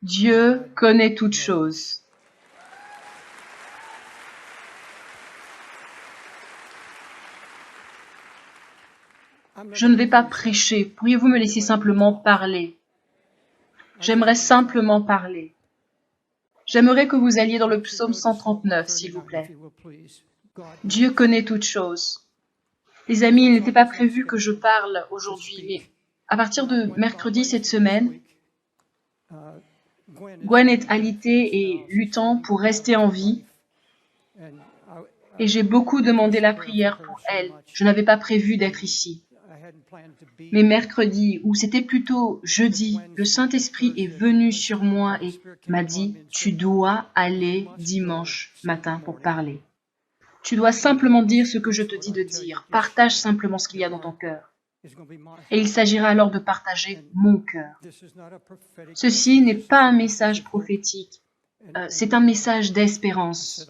Dieu connaît toutes choses. Je ne vais pas prêcher. Pourriez-vous me laisser simplement parler? J'aimerais simplement parler. J'aimerais que vous alliez dans le psaume 139, s'il vous plaît. Dieu connaît toutes choses. Les amis, il n'était pas prévu que je parle aujourd'hui, mais à partir de mercredi cette semaine, Gwen est alitée et luttant pour rester en vie. Et j'ai beaucoup demandé la prière pour elle. Je n'avais pas prévu d'être ici. Mais mercredi, ou c'était plutôt jeudi, le Saint-Esprit est venu sur moi et m'a dit « Tu dois aller dimanche matin pour parler. Tu dois simplement dire ce que je te dis de dire. Partage simplement ce qu'il y a dans ton cœur. » Et il s'agira alors de partager mon cœur. Ceci n'est pas un message prophétique, c'est un message d'espérance.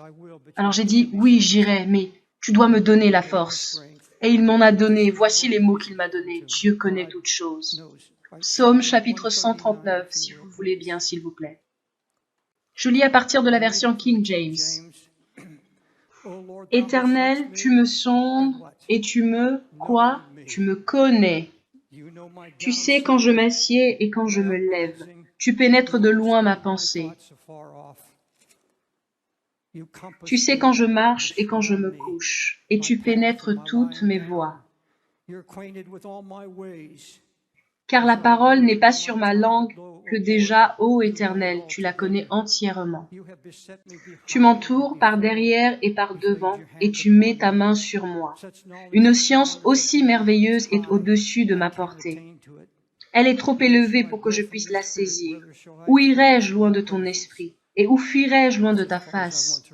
Alors j'ai dit, oui, j'irai, mais tu dois me donner la force. Et il m'en a donné, voici les mots qu'il m'a donnés. Dieu connaît toutes choses. Psaume chapitre 139, si vous voulez bien, s'il vous plaît. Je lis à partir de la version King James. Éternel, tu me sondes et tu me, quoi? Tu me connais. Tu sais quand je m'assieds et quand je me lève. Tu pénètres de loin ma pensée. Tu sais quand je marche et quand je me couche, et tu pénètres toutes mes voies. Car la parole n'est pas sur ma langue que déjà, ô Éternel, tu la connais entièrement. Tu m'entoures par derrière et par devant, et tu mets ta main sur moi. Une science aussi merveilleuse est au-dessus de ma portée. Elle est trop élevée pour que je puisse la saisir. Où irai-je loin de ton esprit? Et où fuirai-je loin de ta face?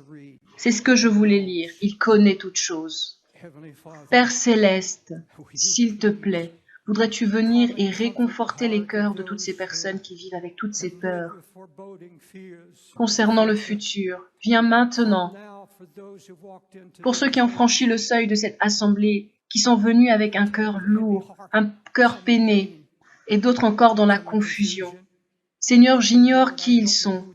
C'est ce que je voulais lire. Il connaît toutes choses. Père céleste, s'il te plaît, voudrais-tu venir et réconforter les cœurs de toutes ces personnes qui vivent avec toutes ces peurs concernant le futur? Viens maintenant. Pour ceux qui ont franchi le seuil de cette assemblée, qui sont venus avec un cœur lourd, un cœur peiné, et d'autres encore dans la confusion. Seigneur, j'ignore qui ils sont.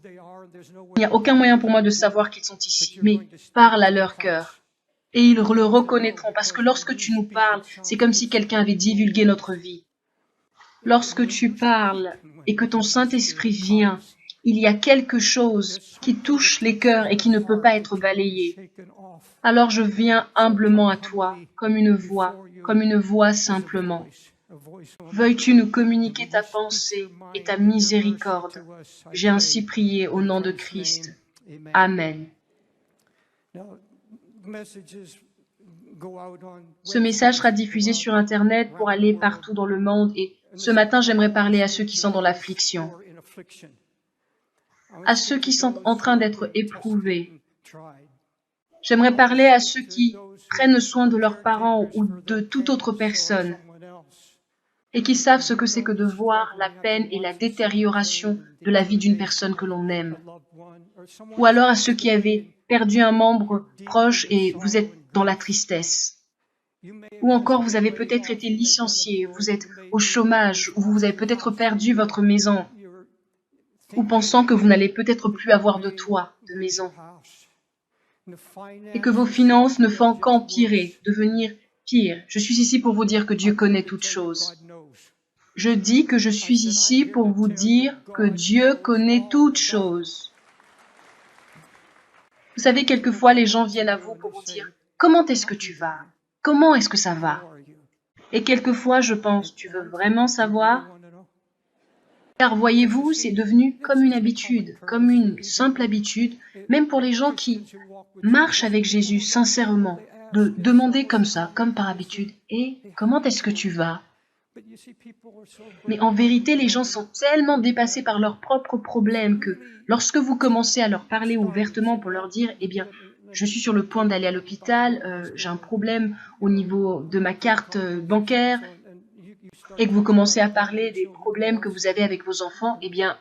Il n'y a aucun moyen pour moi de savoir qu'ils sont ici, mais parle à leur cœur. Et ils le reconnaîtront, parce que lorsque tu nous parles, c'est comme si quelqu'un avait divulgué notre vie. Lorsque tu parles et que ton Saint-Esprit vient, il y a quelque chose qui touche les cœurs et qui ne peut pas être balayé. Alors je viens humblement à toi, comme une voix simplement. Veuilles-tu nous communiquer ta pensée et ta miséricorde. J'ai ainsi prié au nom de Christ. Amen. Ce message sera diffusé sur Internet pour aller partout dans le monde et ce matin, j'aimerais parler à ceux qui sont dans l'affliction, à ceux qui sont en train d'être éprouvés. J'aimerais parler à ceux qui prennent soin de leurs parents ou de toute autre personne et qui savent ce que c'est que de voir la peine et la détérioration de la vie d'une personne que l'on aime. Ou alors à ceux qui avaient perdu un membre proche et vous êtes dans la tristesse. Ou encore vous avez peut-être été licencié, vous êtes au chômage, ou vous avez peut-être perdu votre maison, ou pensant que vous n'allez peut-être plus avoir de toit, de maison, et que vos finances ne font qu'empirer, devenir pire. Je suis ici pour vous dire que Dieu connaît toutes choses. Je dis que je suis ici pour vous dire que Dieu connaît toutes choses. Vous savez, quelquefois, les gens viennent à vous pour vous dire « Comment est-ce que tu vas? Comment est-ce que ça va ?» Et quelquefois, je pense « Tu veux vraiment savoir ?» Car voyez-vous, c'est devenu comme une habitude, comme une simple habitude, même pour les gens qui marchent avec Jésus sincèrement, de demander comme ça, comme par habitude « Et comment est-ce que tu vas ?» Mais en vérité, les gens sont tellement dépassés par leurs propres problèmes que lorsque vous commencez à leur parler ouvertement pour leur dire « Eh bien, je suis sur le point d'aller à l'hôpital, j'ai un problème au niveau de ma carte bancaire », et que vous commencez à parler des problèmes que vous avez avec vos enfants, eh bien,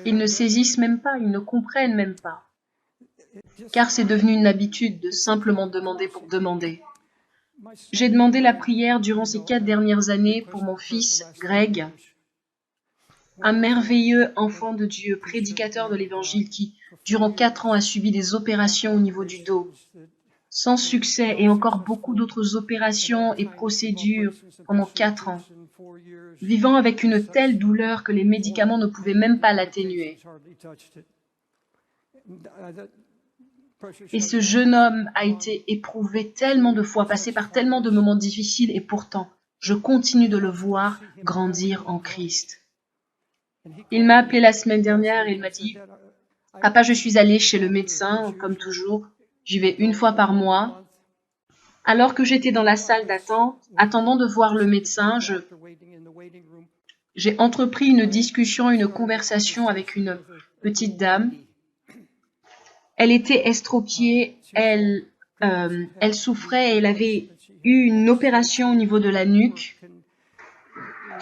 ils ne saisissent même pas, ils ne comprennent même pas. Car c'est devenu une habitude de simplement demander pour demander. J'ai demandé la prière durant ces 4 dernières années pour mon fils, Greg, un merveilleux enfant de Dieu, prédicateur de l'Évangile qui, durant 4 ans, a subi des opérations au niveau du dos, sans succès, et encore beaucoup d'autres opérations et procédures pendant 4 ans, vivant avec une telle douleur que les médicaments ne pouvaient même pas l'atténuer. Et ce jeune homme a été éprouvé tellement de fois, passé par tellement de moments difficiles, et pourtant, je continue de le voir grandir en Christ. Il m'a appelé la semaine dernière et il m'a dit « Papa, je suis allé chez le médecin, comme toujours. J'y vais 1 fois par mois. Alors que j'étais dans la salle d'attente, attendant de voir le médecin, j'ai entrepris une discussion, une conversation avec une petite dame. Elle était estropiée, elle souffrait et elle avait eu une opération au niveau de la nuque.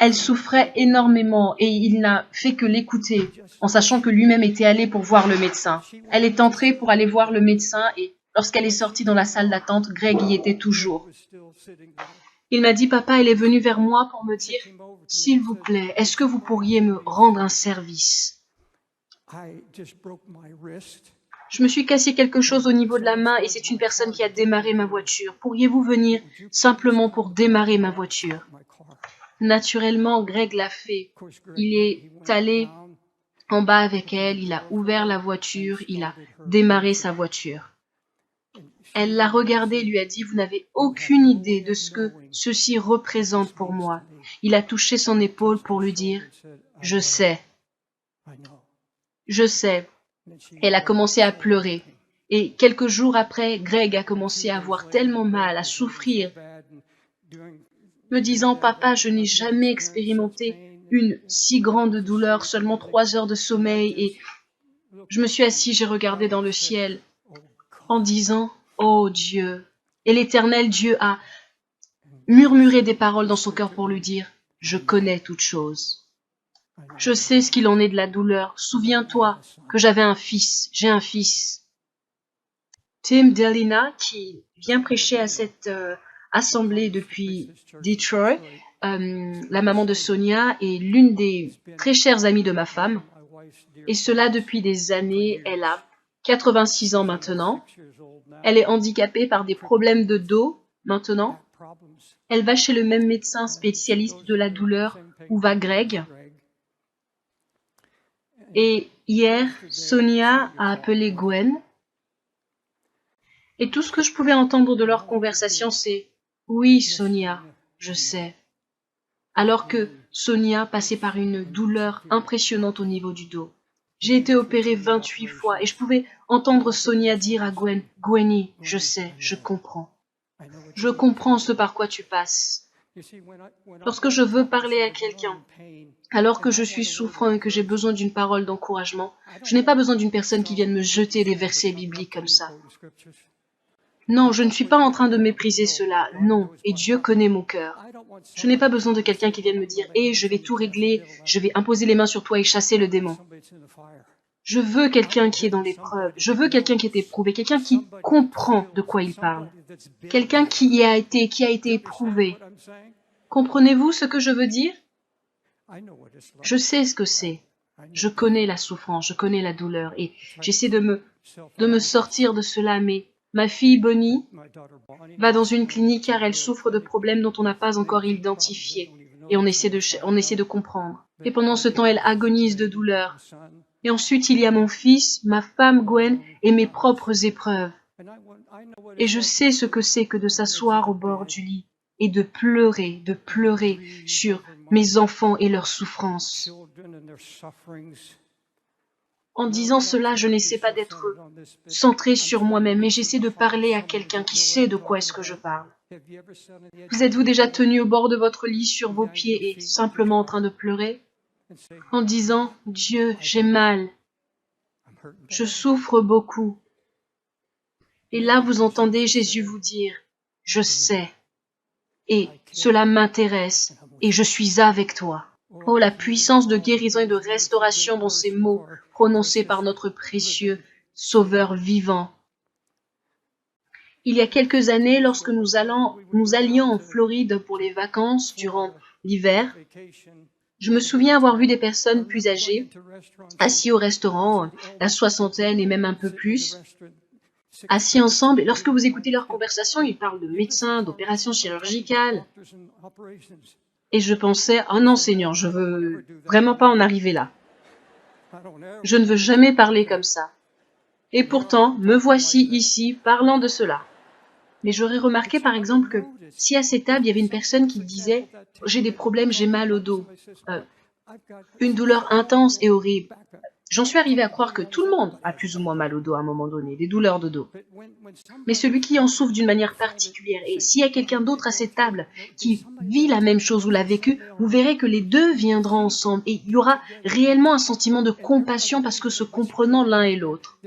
Elle souffrait énormément et il n'a fait que l'écouter, en sachant que lui-même était allé pour voir le médecin. Elle est entrée pour aller voir le médecin et lorsqu'elle est sortie dans la salle d'attente, Greg y était toujours. Il m'a dit « Papa, elle est venue vers moi pour me dire « S'il vous plaît, est-ce que vous pourriez me rendre un service ?» Je me suis cassé quelque chose au niveau de la main et c'est une personne qui a démarré ma voiture. Pourriez-vous venir simplement pour démarrer ma voiture? Naturellement, Greg l'a fait. Il est allé en bas avec elle, il a ouvert la voiture, il a démarré sa voiture. Elle l'a regardé et lui a dit « Vous n'avez aucune idée de ce que ceci représente pour moi. » Il a touché son épaule pour lui dire « Je sais. Je sais. » Elle a commencé à pleurer. Et quelques jours après, Greg a commencé à avoir tellement mal, à souffrir, me disant « Papa, je n'ai jamais expérimenté une si grande douleur, seulement 3 heures de sommeil. » Et je me suis assis, j'ai regardé dans le ciel en disant « Oh Dieu !» Et l'Éternel Dieu a murmuré des paroles dans son cœur pour lui dire « Je connais toutes choses. Je sais ce qu'il en est de la douleur. Souviens-toi que j'avais un fils, j'ai un fils. » Tim Delina, qui vient prêcher à cette assemblée depuis Detroit, la maman de Sonia, est l'une des très chères amies de ma femme. Et cela depuis des années. Elle a 86 ans maintenant. Elle est handicapée par des problèmes de dos maintenant. Elle va chez le même médecin spécialiste de la douleur où va Greg. Et hier, Sonia a appelé Gwen. Et tout ce que je pouvais entendre de leur conversation, c'est « Oui, Sonia, je sais. » Alors que Sonia passait par une douleur impressionnante au niveau du dos. J'ai été opérée 28 fois et je pouvais entendre Sonia dire à Gwen « Gwenny, je sais, je comprends. Je comprends ce par quoi tu passes. » Lorsque je veux parler à quelqu'un, alors que je suis souffrant et que j'ai besoin d'une parole d'encouragement, je n'ai pas besoin d'une personne qui vienne me jeter des versets bibliques comme ça. Non, je ne suis pas en train de mépriser cela, non, et Dieu connaît mon cœur. Je n'ai pas besoin de quelqu'un qui vienne me dire « je vais tout régler, je vais imposer les mains sur toi et chasser le démon. » Je veux quelqu'un qui est dans l'épreuve, je veux quelqu'un qui est éprouvé, quelqu'un qui comprend de quoi il parle, quelqu'un qui a été éprouvé. Comprenez-vous ce que je veux dire? Je sais ce que c'est. Je connais la souffrance, je connais la douleur et j'essaie de me sortir de cela, mais ma fille Bonnie va dans une clinique car elle souffre de problèmes dont on n'a pas encore identifié et on essaie de comprendre. Et pendant ce temps, elle agonise de douleur. Et ensuite, il y a mon fils, ma femme Gwen et mes propres épreuves. Et je sais ce que c'est que de s'asseoir au bord du lit et de pleurer sur mes enfants et leurs souffrances. En disant cela, je n'essaie pas d'être centré sur moi-même, mais j'essaie de parler à quelqu'un qui sait de quoi est-ce que je parle. Vous êtes-vous déjà tenu au bord de votre lit sur vos pieds et simplement en train de pleurer? En disant « Dieu, j'ai mal, je souffre beaucoup. » Et là, vous entendez Jésus vous dire « Je sais, et cela m'intéresse, et je suis avec toi. » Oh, la puissance de guérison et de restauration dans ces mots prononcés par notre précieux Sauveur vivant. Il y a quelques années, lorsque nous allions en Floride pour les vacances durant l'hiver, je me souviens avoir vu des personnes plus âgées, assis au restaurant, la soixantaine et même un peu plus, assis ensemble. Et lorsque vous écoutez leur conversation, ils parlent de médecins, d'opérations chirurgicales. Et je pensais, oh non Seigneur, je veux vraiment pas en arriver là. Je ne veux jamais parler comme ça. Et pourtant, me voici ici parlant de cela. Mais j'aurais remarqué par exemple que si à cette table, il y avait une personne qui disait « J'ai des problèmes, j'ai mal au dos, une douleur intense et horrible », j'en suis arrivée à croire que tout le monde a plus ou moins mal au dos à un moment donné, des douleurs de dos. Mais celui qui en souffre d'une manière particulière, et s'il y a quelqu'un d'autre à cette table qui vit la même chose ou l'a vécu, vous verrez que les deux viendront ensemble et il y aura réellement un sentiment de compassion parce que se comprenant l'un et l'autre.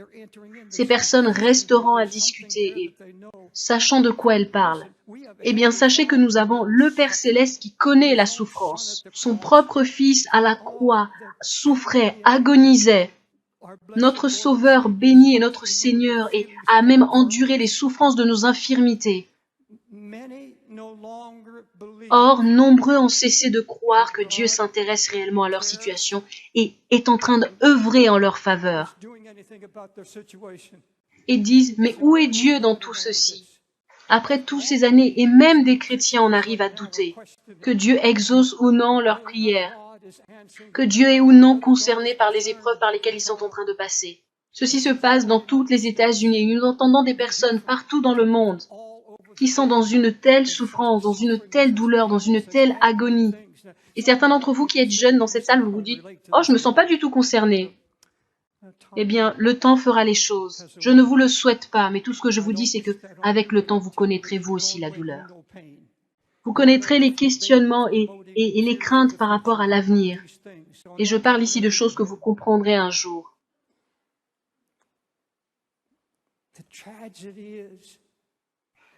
Ces personnes resteront à discuter et sachant de quoi elles parlent. Eh bien, sachez que nous avons le Père Céleste qui connaît la souffrance. Son propre Fils à la croix souffrait, agonisait. Notre Sauveur béni est notre Seigneur et a même enduré les souffrances de nos infirmités. Or, nombreux ont cessé de croire que Dieu s'intéresse réellement à leur situation et est en train d'œuvrer en leur faveur. Et disent, mais où est Dieu dans tout ceci? Après toutes ces années, et même des chrétiens en arrivent à douter, que Dieu exauce ou non leurs prières, que Dieu est ou non concerné par les épreuves par lesquelles ils sont en train de passer. Ceci se passe dans toutes les États-Unis. Nous entendons des personnes partout dans le monde qui sont dans une telle souffrance, dans une telle douleur, dans une telle agonie. Et certains d'entre vous qui êtes jeunes dans cette salle, vous vous dites « Oh, je ne me sens pas du tout concerné ». Eh bien, le temps fera les choses. Je ne vous le souhaite pas, mais tout ce que je vous dis, c'est que avec le temps, vous connaîtrez vous aussi la douleur. Vous connaîtrez les questionnements et les craintes par rapport à l'avenir. Et je parle ici de choses que vous comprendrez un jour.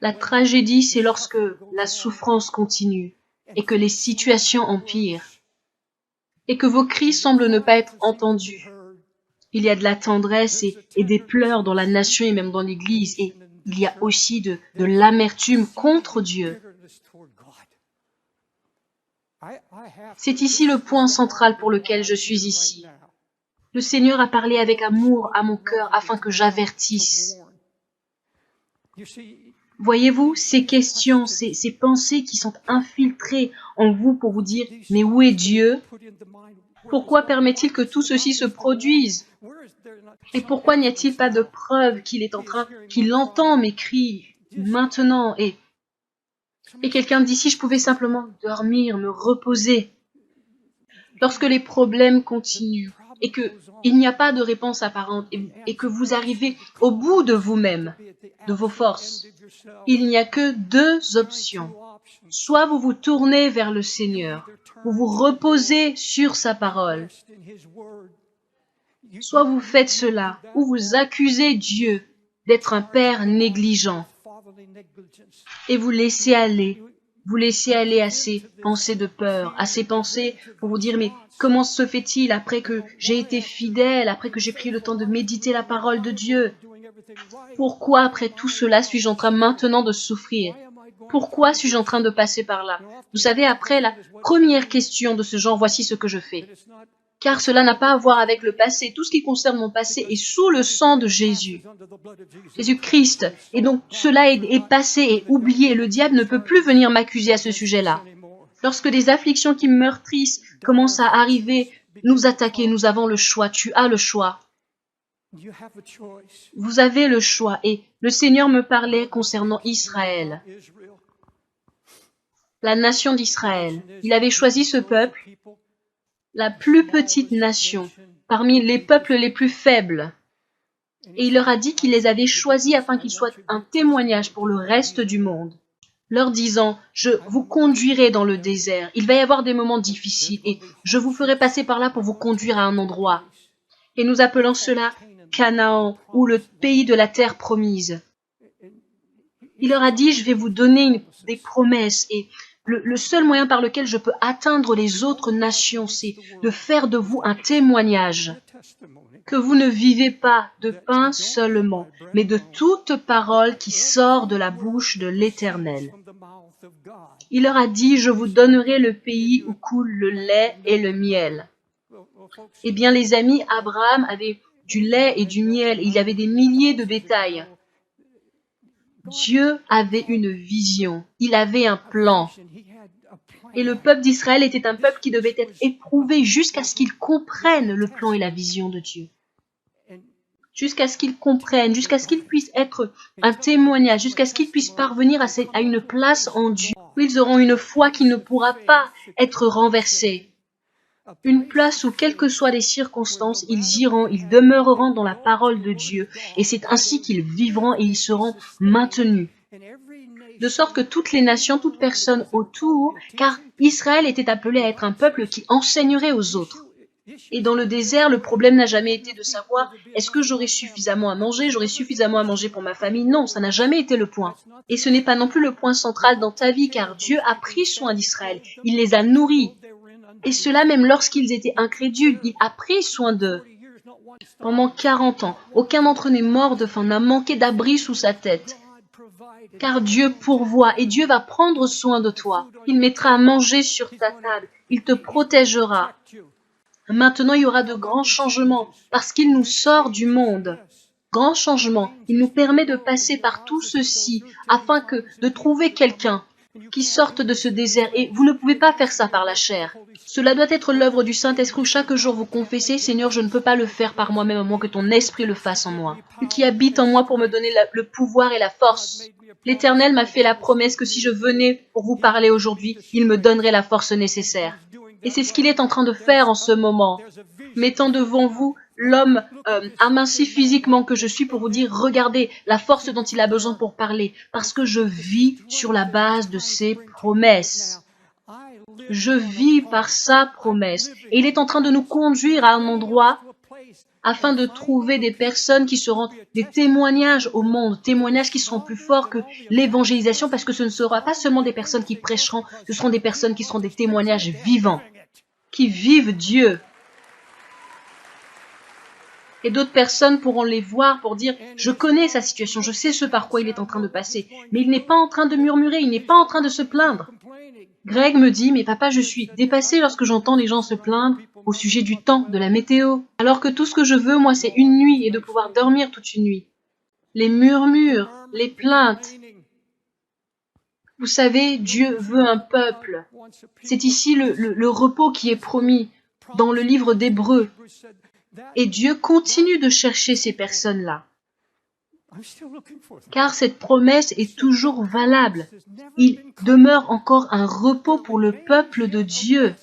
La tragédie, c'est lorsque la souffrance continue et que les situations empirent et que vos cris semblent ne pas être entendus. Il y a de la tendresse et des pleurs dans la nation et même dans l'Église. Et il y a aussi de l'amertume contre Dieu. C'est ici le point central pour lequel je suis ici. Le Seigneur a parlé avec amour à mon cœur afin que j'avertisse. Voyez-vous, ces questions, ces pensées qui sont infiltrées en vous pour vous dire « Mais où est Dieu ? Pourquoi permet-il que tout ceci se produise ? Et pourquoi n'y a-t-il pas de preuve qu'il entend mes cris maintenant ?» Et quelqu'un dit, si je pouvais simplement dormir, me reposer. Lorsque les problèmes continuent et qu'il n'y a pas de réponse apparente et que vous arrivez au bout de vous-même, de vos forces, il n'y a que deux options. Soit vous vous tournez vers le Seigneur, vous vous reposez sur sa parole. Soit vous faites cela, ou vous accusez Dieu d'être un père négligent. Et vous laissez aller à ces pensées de peur, à ces pensées pour vous dire, mais comment se fait-il après que j'ai été fidèle, après que j'ai pris le temps de méditer la parole de Dieu? Pourquoi après tout cela suis-je en train maintenant de souffrir? Pourquoi suis-je en train de passer par là? Vous savez, après la première question de ce genre, voici ce que je fais. Car cela n'a pas à voir avec le passé. Tout ce qui concerne mon passé est sous le sang de Jésus. Jésus-Christ. Et donc, cela est passé et oublié. Le diable ne peut plus venir m'accuser à ce sujet-là. Lorsque des afflictions qui me meurtrissent commencent à arriver, nous attaquer, nous avons le choix. Tu as le choix. Vous avez le choix. Et le Seigneur me parlait concernant Israël. La nation d'Israël. Il avait choisi ce peuple, la plus petite nation, parmi les peuples les plus faibles. Et il leur a dit qu'il les avait choisis afin qu'ils soient un témoignage pour le reste du monde, leur disant, je vous conduirai dans le désert, il va y avoir des moments difficiles et je vous ferai passer par là pour vous conduire à un endroit. Et nous appelons cela Canaan ou le pays de la terre promise. Il leur a dit, je vais vous donner des promesses et le seul moyen par lequel je peux atteindre les autres nations, c'est de faire de vous un témoignage. que vous ne vivez pas de pain seulement, mais de toute parole qui sort de la bouche de l'Éternel. Il leur a dit, je vous donnerai le pays où coule le lait et le miel. Eh bien, les amis, Abraham avait du lait et du miel, il y avait des milliers de bétail. Dieu avait une vision, il avait un plan. Et le peuple d'Israël était un peuple qui devait être éprouvé jusqu'à ce qu'il comprenne le plan et la vision de Dieu. Jusqu'à ce qu'il comprenne, jusqu'à ce qu'il puisse être un témoignage, jusqu'à ce qu'il puisse parvenir à une place en Dieu, où ils auront une foi qui ne pourra pas être renversée. Une place où, quelles que soient les circonstances, ils iront, ils demeureront dans la parole de Dieu, et c'est ainsi qu'ils vivront et ils seront maintenus. De sorte que toutes les nations, toute personne autour, car Israël était appelé à être un peuple qui enseignerait aux autres. Et dans le désert, le problème n'a jamais été de savoir est-ce que j'aurai suffisamment à manger, j'aurai suffisamment à manger pour ma famille. Non, ça n'a jamais été le point. Et ce n'est pas non plus le point central dans ta vie, car Dieu a pris soin d'Israël. Il les a nourris. Et cela même lorsqu'ils étaient incrédules, il a pris soin d'eux. Pendant 40 ans, aucun d'entre eux n'est mort de faim, n'a manqué d'abri sous sa tête. Car Dieu pourvoit et Dieu va prendre soin de toi. Il mettra à manger sur ta table. Il te protégera. Maintenant, il y aura de grands changements parce qu'il nous sort du monde. Grand changement. Il nous permet de passer par tout ceci afin de trouver quelqu'un qui sorte de ce désert. Et vous ne pouvez pas faire ça par la chair. Cela doit être l'œuvre du Saint-Esprit où chaque jour vous confessez, Seigneur, je ne peux pas le faire par moi-même à moins que ton Esprit le fasse en moi. Lui qui habite en moi pour me donner le pouvoir et la force. L'Éternel m'a fait la promesse que si je venais pour vous parler aujourd'hui, il me donnerait la force nécessaire. Et c'est ce qu'il est en train de faire en ce moment, mettant devant vous l'homme aminci physiquement que je suis pour vous dire, regardez la force dont il a besoin pour parler, parce que je vis sur la base de ses promesses. Je vis par sa promesse. Et il est en train de nous conduire à un endroit afin de trouver des personnes qui seront des témoignages au monde, témoignages qui seront plus forts que l'évangélisation, parce que ce ne sera pas seulement des personnes qui prêcheront, ce seront des personnes qui seront des témoignages vivants, qui vivent Dieu. Et d'autres personnes pourront les voir pour dire « Je connais sa situation, je sais ce par quoi il est en train de passer. » Mais il n'est pas en train de murmurer, il n'est pas en train de se plaindre. Greg me dit « Mais papa, je suis dépassé lorsque j'entends les gens se plaindre au sujet du temps, de la météo. Alors que tout ce que je veux, moi, c'est une nuit et de pouvoir dormir toute une nuit. Les murmures, les plaintes. Vous savez, Dieu veut un peuple. C'est ici le repos qui est promis dans le livre d'Hébreux. Et Dieu continue de chercher ces personnes-là. Car cette promesse est toujours valable. Il demeure encore un repos pour le peuple de Dieu.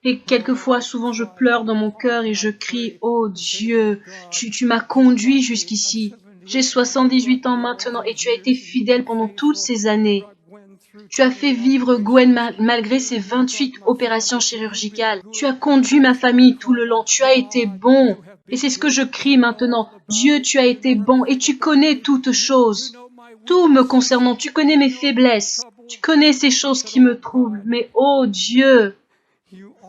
Et quelquefois, souvent, je pleure dans mon cœur et je crie « Oh Dieu, tu m'as conduit jusqu'ici. J'ai 78 ans maintenant et tu as été fidèle pendant toutes ces années. Tu as fait vivre Gwen malgré ses 28 opérations chirurgicales. Tu as conduit ma famille tout le long. Tu as été bon. Et c'est ce que je crie maintenant. Dieu, tu as été bon et tu connais toutes choses. Tout me concernant, tu connais mes faiblesses. Tu connais ces choses qui me troublent. Mais oh Dieu,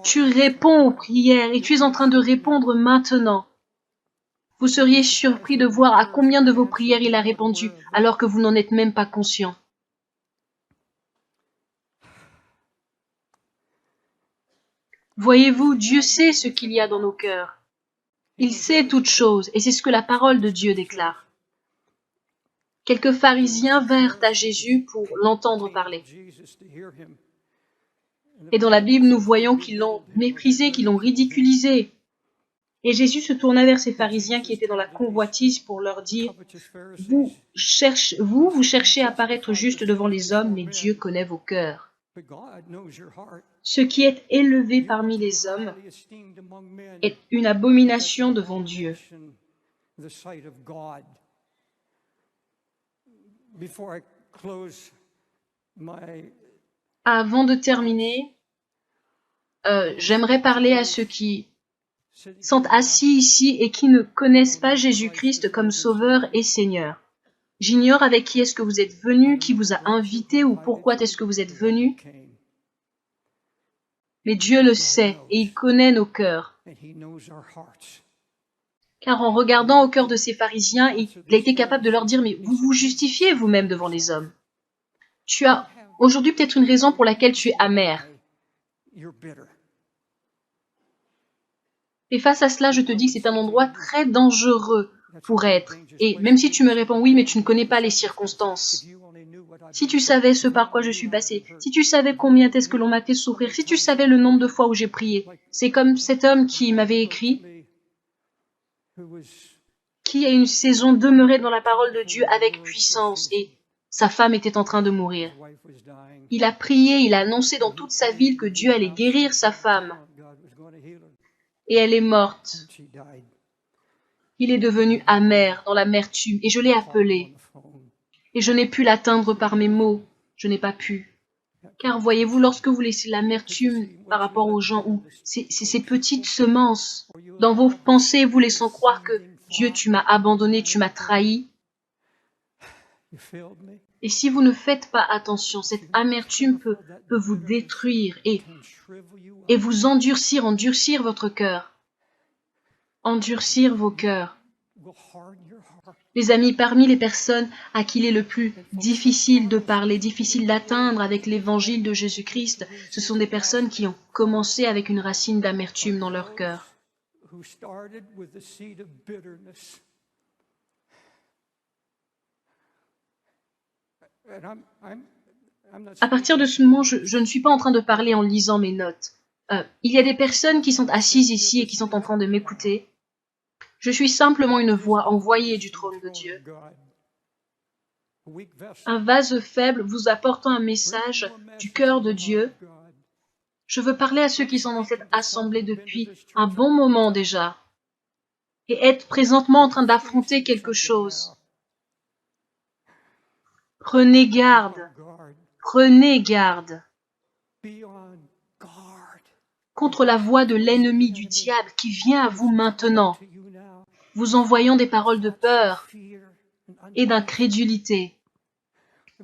tu réponds aux prières et tu es en train de répondre maintenant. Vous seriez surpris de voir à combien de vos prières il a répondu alors que vous n'en êtes même pas conscient. Voyez-vous, Dieu sait ce qu'il y a dans nos cœurs. Il sait toutes choses, et c'est ce que la parole de Dieu déclare. Quelques pharisiens vinrent à Jésus pour l'entendre parler. Et dans la Bible, nous voyons qu'ils l'ont méprisé, qu'ils l'ont ridiculisé. Et Jésus se tourna vers ces pharisiens qui étaient dans la convoitise pour leur dire « Vous cherchez à paraître juste devant les hommes, mais Dieu connaît vos cœurs. Ce qui est élevé parmi les hommes est une abomination devant Dieu. » Avant de terminer, j'aimerais parler à ceux qui sont assis ici et qui ne connaissent pas Jésus-Christ comme Sauveur et Seigneur. J'ignore avec qui est-ce que vous êtes venu, qui vous a invité ou pourquoi est-ce que vous êtes venu. Mais Dieu le sait et il connaît nos cœurs. Car en regardant au cœur de ces pharisiens, il a été capable de leur dire « Mais vous vous justifiez vous-même devant les hommes. Tu as aujourd'hui peut-être une raison pour laquelle tu es amer. » Et face à cela, je te dis que c'est un endroit très dangereux pour être. Et même si tu me réponds « Oui, mais tu ne connais pas les circonstances. » Si tu savais ce par quoi je suis passé, si tu savais combien est-ce que l'on m'a fait souffrir, si tu savais le nombre de fois où j'ai prié. C'est comme cet homme qui m'avait écrit, qui à une saison demeurait dans la parole de Dieu avec puissance et sa femme était en train de mourir. Il a prié, il a annoncé dans toute sa ville que Dieu allait guérir sa femme. Et elle est morte. Il est devenu amer dans l'amertume et je l'ai appelé. Et je n'ai pu l'atteindre par mes mots. Je n'ai pas pu. Car voyez-vous, lorsque vous laissez l'amertume par rapport aux gens, ou ces petites semences dans vos pensées, vous laissant croire que Dieu, tu m'as abandonné, tu m'as trahi. Et si vous ne faites pas attention, cette amertume peut vous détruire et vous endurcir votre cœur. Endurcir vos cœurs. Les amis, parmi les personnes à qui il est le plus difficile de parler, difficile d'atteindre avec l'évangile de Jésus-Christ, ce sont des personnes qui ont commencé avec une racine d'amertume dans leur cœur. À partir de ce moment, je ne suis pas en train de parler en lisant mes notes. Il y a des personnes qui sont assises ici et qui sont en train de m'écouter. Je suis simplement une voix envoyée du trône de Dieu. Un vase faible vous apportant un message du cœur de Dieu. Je veux parler à ceux qui sont dans cette assemblée depuis un bon moment déjà et être présentement en train d'affronter quelque chose. Prenez garde contre la voix de l'ennemi du diable qui vient à vous maintenant, vous envoyant des paroles de peur et d'incrédulité.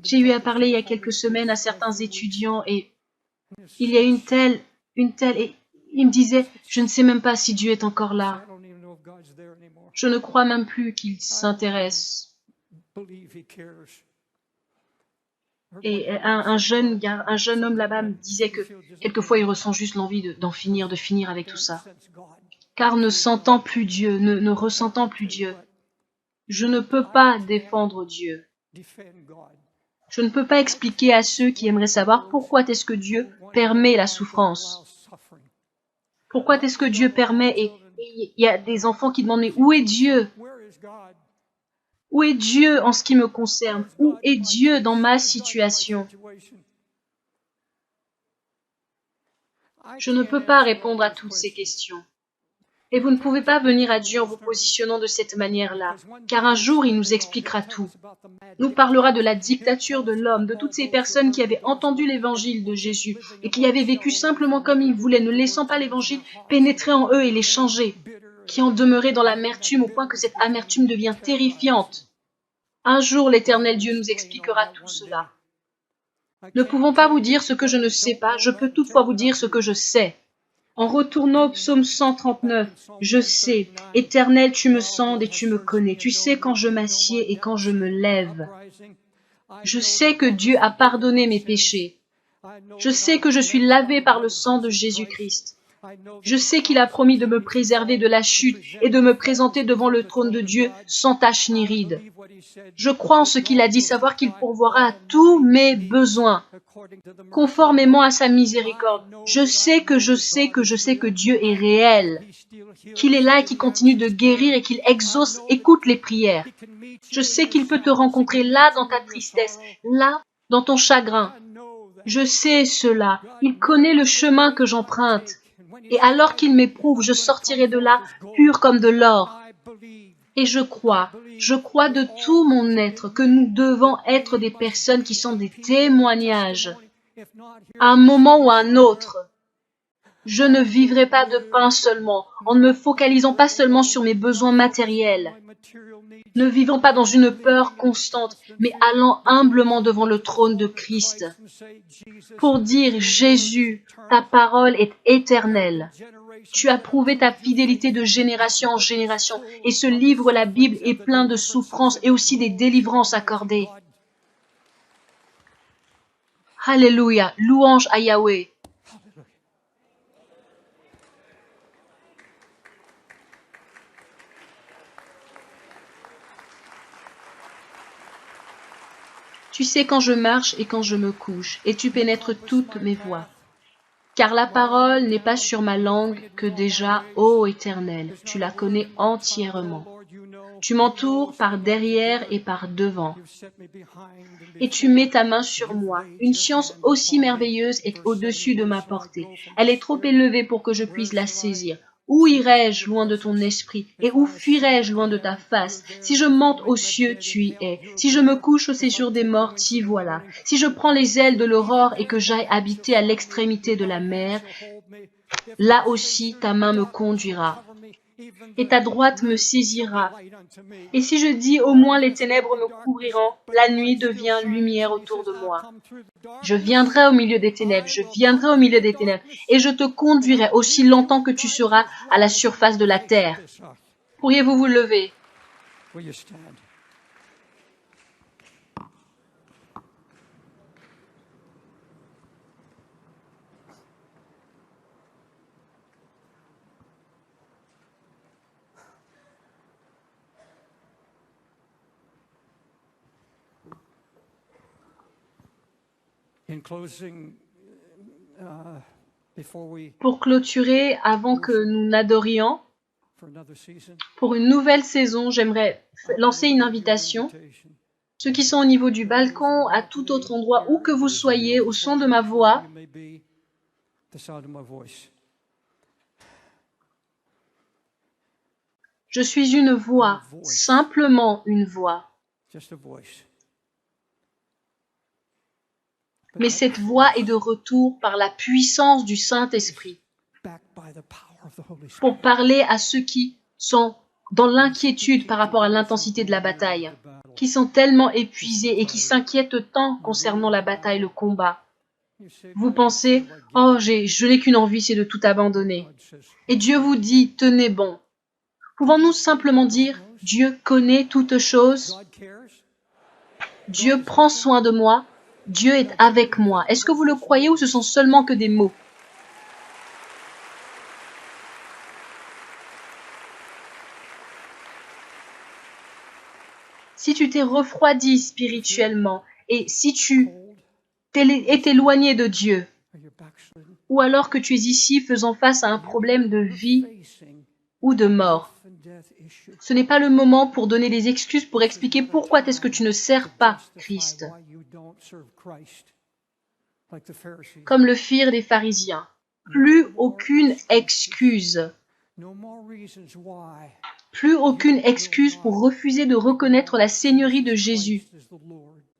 J'ai eu à parler il y a quelques semaines à certains étudiants et il y a une telle, et ils me disaient, je ne sais même pas si Dieu est encore là. Je ne crois même plus qu'il s'intéresse. Et un jeune homme là-bas me disait que quelquefois il ressent juste l'envie de finir avec tout ça. Car ne sentant plus Dieu, ne ressentant plus Dieu, je ne peux pas défendre Dieu. Je ne peux pas expliquer à ceux qui aimeraient savoir pourquoi est-ce que Dieu permet la souffrance. Pourquoi est-ce que Dieu permet, et il y a des enfants qui demandent, mais où est Dieu? Où est Dieu en ce qui me concerne? Où est Dieu dans ma situation? Je ne peux pas répondre à toutes ces questions. Et vous ne pouvez pas venir à Dieu en vous positionnant de cette manière-là, car un jour il nous expliquera tout. Nous parlera de la dictature de l'homme, de toutes ces personnes qui avaient entendu l'évangile de Jésus et qui avaient vécu simplement comme ils voulaient, ne laissant pas l'évangile pénétrer en eux et les changer, qui en demeuraient dans l'amertume au point que cette amertume devient terrifiante. Un jour l'Éternel Dieu nous expliquera tout cela. Ne pouvons pas vous dire ce que je ne sais pas, je peux toutefois vous dire ce que je sais. En retournant au psaume 139, je sais, Éternel, tu me sondes et tu me connais. Tu sais quand je m'assieds et quand je me lève. Je sais que Dieu a pardonné mes péchés. Je sais que je suis lavé par le sang de Jésus-Christ. Je sais qu'il a promis de me préserver de la chute et de me présenter devant le trône de Dieu sans tache ni ride. Je crois en ce qu'il a dit, savoir qu'il pourvoira à tous mes besoins, conformément à sa miséricorde. Je sais que Dieu est réel, qu'il est là et qu'il continue de guérir et qu'il écoute les prières. Je sais qu'il peut te rencontrer là dans ta tristesse, là dans ton chagrin. Je sais cela, il connaît le chemin que j'emprunte. Et alors qu'il m'éprouve, je sortirai de là pur comme de l'or. Et je crois de tout mon être que nous devons être des personnes qui sont des témoignages, à un moment ou à un autre, Je ne vivrai pas de pain seulement, en ne me focalisant pas seulement sur mes besoins matériels. Ne vivons pas dans une peur constante, mais allant humblement devant le trône de Christ pour dire « Jésus, ta parole est éternelle. Tu as prouvé ta fidélité de génération en génération et ce livre, la Bible, est plein de souffrances et aussi des délivrances accordées. » Alléluia, louange à Yahweh. Tu sais quand je marche et quand je me couche, et tu pénètres toutes mes voies. Car la parole n'est pas sur ma langue que déjà, ô Éternel, tu la connais entièrement. Tu m'entoures par derrière et par devant. Et tu mets ta main sur moi. Une science aussi merveilleuse est au-dessus de ma portée. Elle est trop élevée pour que je puisse la saisir. Où irai-je loin de ton esprit? Et où fuirai-je loin de ta face? Si je monte aux cieux, tu y es. Si je me couche au séjour des morts, t'y voilà. Si je prends les ailes de l'aurore et que j'aille habiter à l'extrémité de la mer, là aussi ta main me conduira. Et ta droite me saisira. Et si je dis au moins les ténèbres me couvriront, la nuit devient lumière autour de moi. Je viendrai au milieu des ténèbres, je viendrai au milieu des ténèbres, et je te conduirai aussi longtemps que tu seras à la surface de la terre. Pourriez-vous vous lever? Pour clôturer, avant que nous n'adorions, pour une nouvelle saison, j'aimerais lancer une invitation. Ceux qui sont au niveau du balcon, à tout autre endroit, où que vous soyez, au son de ma voix, je suis une voix, simplement une voix. Mais cette voix est de retour par la puissance du Saint-Esprit pour parler à ceux qui sont dans l'inquiétude par rapport à l'intensité de la bataille, qui sont tellement épuisés et qui s'inquiètent tant concernant la bataille, le combat. Vous pensez, « Oh, je n'ai qu'une envie, c'est de tout abandonner. » Et Dieu vous dit, « Tenez bon. » Pouvons-nous simplement dire, « Dieu connaît toutes choses. Dieu prend soin de moi. Dieu est avec moi. » Est-ce que vous le croyez ou ce sont seulement que des mots? Si tu t'es refroidi spirituellement et si tu es éloigné de Dieu, ou alors que tu es ici faisant face à un problème de vie ou de mort, ce n'est pas le moment pour donner des excuses pour expliquer pourquoi est-ce que tu ne sers pas Christ, comme le firent les pharisiens. Plus aucune excuse. Plus aucune excuse pour refuser de reconnaître la seigneurie de Jésus,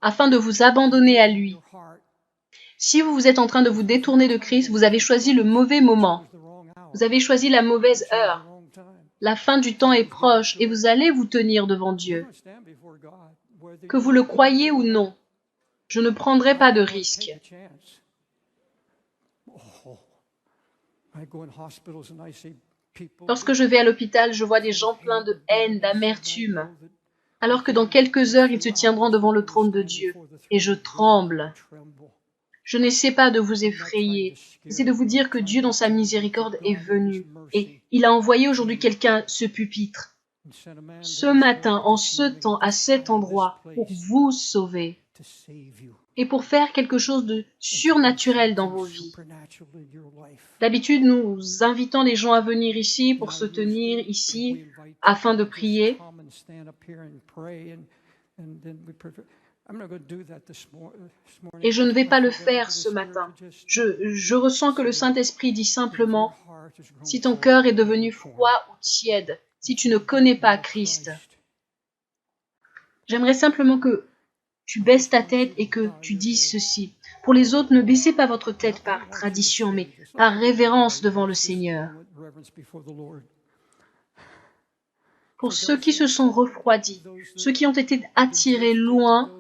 afin de vous abandonner à lui. Si vous êtes en train de vous détourner de Christ, vous avez choisi le mauvais moment. Vous avez choisi la mauvaise heure. La fin du temps est proche et vous allez vous tenir devant Dieu. Que vous le croyez ou non, je ne prendrai pas de risque. Lorsque je vais à l'hôpital, je vois des gens pleins de haine, d'amertume, alors que dans quelques heures, ils se tiendront devant le trône de Dieu, et je tremble. Je n'essaie pas de vous effrayer, j'essaie de vous dire que Dieu, dans sa miséricorde, est venu, et il a envoyé aujourd'hui quelqu'un à ce pupitre, ce matin, en ce temps, à cet endroit, pour vous sauver, et pour faire quelque chose de surnaturel dans vos vies. D'habitude, nous invitons les gens à venir ici pour se tenir ici afin de prier. Et je ne vais pas le faire ce matin. Je ressens que le Saint-Esprit dit simplement, si ton cœur est devenu froid ou tiède, si tu ne connais pas Christ, j'aimerais simplement que tu baisses ta tête et que tu dises ceci. Pour les autres, ne baissez pas votre tête par tradition, mais par révérence devant le Seigneur. Pour ceux qui se sont refroidis, ceux qui ont été attirés loin,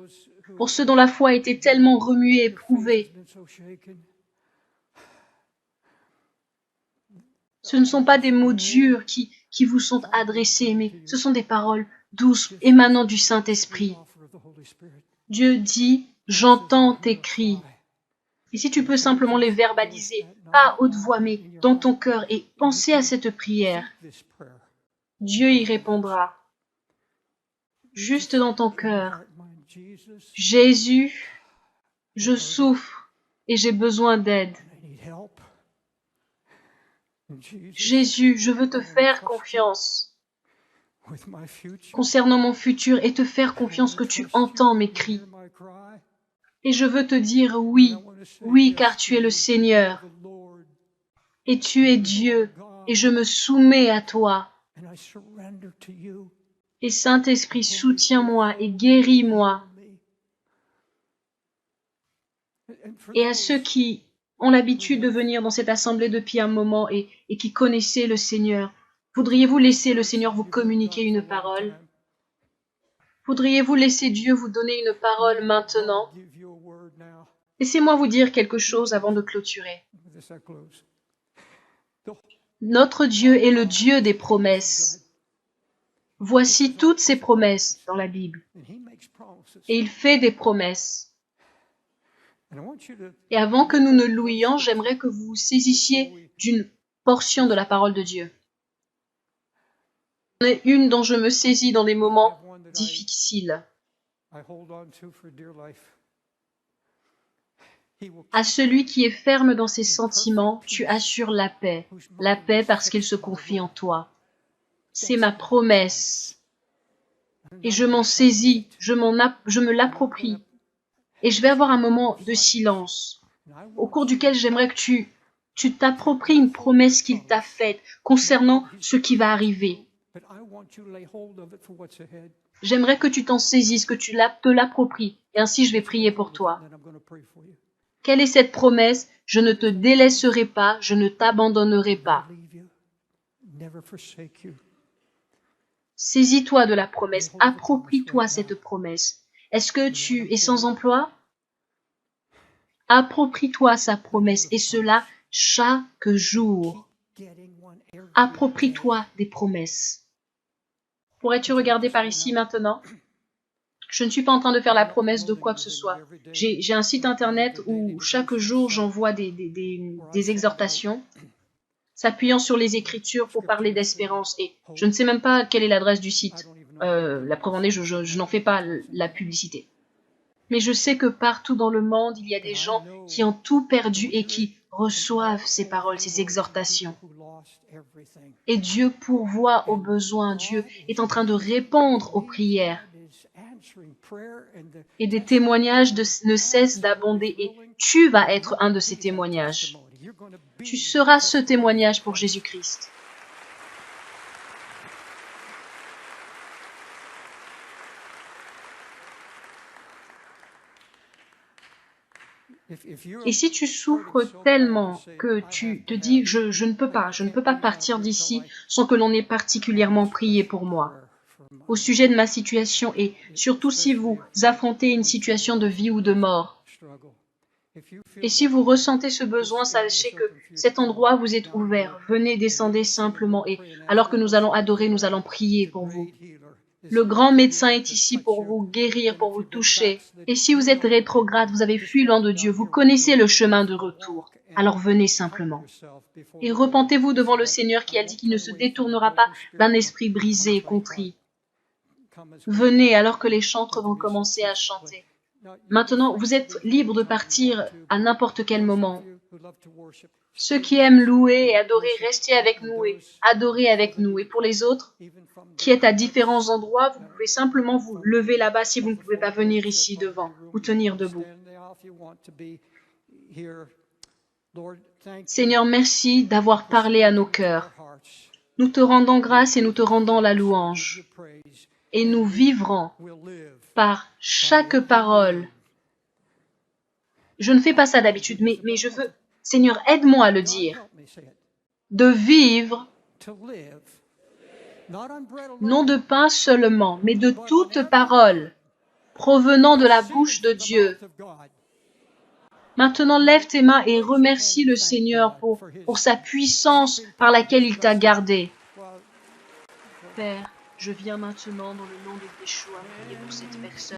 pour ceux dont la foi a été tellement remuée, éprouvée, ce ne sont pas des mots durs qui vous sont adressés, mais ce sont des paroles douces émanant du Saint-Esprit. Dieu dit, j'entends tes cris. Et si tu peux simplement les verbaliser, pas à haute voix, mais dans ton cœur, et penser à cette prière, Dieu y répondra. Juste dans ton cœur. Jésus, je souffre et j'ai besoin d'aide. Jésus, je veux te faire confiance concernant mon futur et te faire confiance que tu entends mes cris. Et je veux te dire oui, oui, car tu es le Seigneur. Et tu es Dieu, et je me soumets à toi. Et Saint-Esprit, soutiens-moi et guéris-moi. Et à ceux qui ont l'habitude de venir dans cette assemblée depuis un moment et qui connaissaient le Seigneur, voudriez-vous laisser le Seigneur vous communiquer une parole? Voudriez-vous laisser Dieu vous donner une parole maintenant? Laissez-moi vous dire quelque chose avant de clôturer. Notre Dieu est le Dieu des promesses. Voici toutes ces promesses dans la Bible. Et il fait des promesses. Et avant que nous ne louions, j'aimerais que vous vous saisissiez d'une portion de la parole de Dieu. Il y en a une dont je me saisis dans des moments difficiles. À celui qui est ferme dans ses sentiments, tu assures la paix parce qu'il se confie en toi. C'est ma promesse. Et je m'en saisis, je me l'approprie. Et je vais avoir un moment de silence, au cours duquel j'aimerais que tu t'appropries une promesse qu'il t'a faite concernant ce qui va arriver. J'aimerais que tu t'en saisisses, que tu te l'appropries, et ainsi je vais prier pour toi. Quelle est cette promesse? Je ne te délaisserai pas, je ne t'abandonnerai pas. Saisis-toi de la promesse, approprie-toi cette promesse. Est-ce que tu es sans emploi? Approprie-toi sa promesse, et cela chaque jour. Approprie-toi des promesses. Pourrais-tu regarder par ici maintenant? Je ne suis pas en train de faire la promesse de quoi que ce soit. J'ai un site internet où chaque jour j'envoie des exhortations, s'appuyant sur les Écritures pour parler d'espérance. Et je ne sais même pas quelle est l'adresse du site. La preuve en est, je n'en fais pas la publicité. Mais je sais que partout dans le monde, il y a des gens qui ont tout perdu et qui reçoivent ces paroles, ces exhortations. Et Dieu pourvoit aux besoins. Dieu est en train de répondre aux prières. Et des témoignages ne cessent d'abonder. Et tu vas être un de ces témoignages. Tu seras ce témoignage pour Jésus-Christ. Et si tu souffres tellement que tu te dis je ne peux pas partir d'ici sans que l'on ait particulièrement prié pour moi au sujet de ma situation, et surtout si vous affrontez une situation de vie ou de mort. Et si vous ressentez ce besoin, sachez que cet endroit vous est ouvert. Venez, descendez simplement, et alors que nous allons adorer, nous allons prier pour vous. Le grand médecin est ici pour vous guérir, pour vous toucher. Et si vous êtes rétrograde, vous avez fui loin de Dieu, vous connaissez le chemin de retour. Alors venez simplement. Et repentez-vous devant le Seigneur qui a dit qu'il ne se détournera pas d'un esprit brisé et contrit. Venez alors que les chantres vont commencer à chanter. Maintenant, vous êtes libre de partir à n'importe quel moment. Ceux qui aiment louer et adorer, restez avec nous et adorez avec nous. Et pour les autres qui êtes à différents endroits, vous pouvez simplement vous lever là-bas si vous ne pouvez pas venir ici devant ou tenir debout. Seigneur, merci d'avoir parlé à nos cœurs. Nous te rendons grâce et nous te rendons la louange. Et nous vivrons par chaque parole Je ne fais pas ça d'habitude, mais je veux... Seigneur, aide-moi à le dire. De vivre, non de pain seulement, mais de toute parole provenant de la bouche de Dieu. Maintenant, lève tes mains et remercie le Seigneur pour sa puissance par laquelle il t'a gardé. Père, je viens maintenant dans le nom de Yeshua prier pour cette personne.